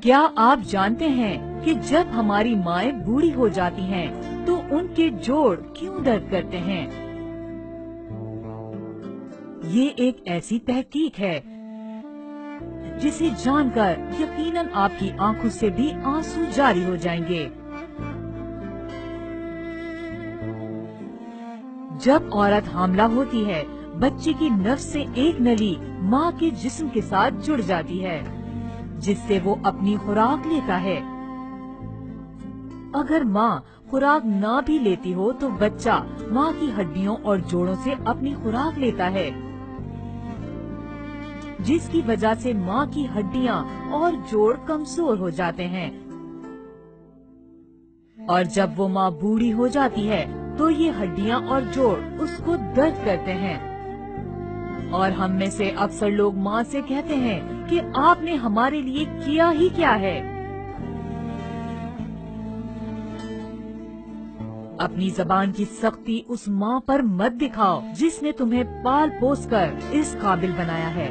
क्या आप जानते हैं कि जब हमारी माएं बूढ़ी हो जाती हैं, तो उनके जोड़ क्यों दर्द करते हैं? ये एक ऐसी तहकीक है जिसे जानकर यकीनन आपकी आंखों से भी आंसू जारी हो जाएंगे। जब औरत हामला होती है, बच्चे की नफ्स से एक नली माँ के जिस्म के साथ जुड़ जाती है, जिससे वो अपनी खुराक लेता है। अगर माँ खुराक ना भी लेती हो तो बच्चा माँ की हड्डियों और जोड़ों से अपनी खुराक लेता है, जिसकी वजह से माँ की हड्डियाँ और जोड़ कमजोर हो जाते हैं। और जब वो माँ बूढ़ी हो जाती है तो ये हड्डियाँ और जोड़ उसको दर्द करते हैं। और हम में से अक्सर लोग माँ से कहते हैं कि आपने हमारे लिए किया ही क्या है। अपनी जबान की सख्ती उस माँ पर मत दिखाओ जिसने तुम्हें पाल पोस कर इस काबिल बनाया है।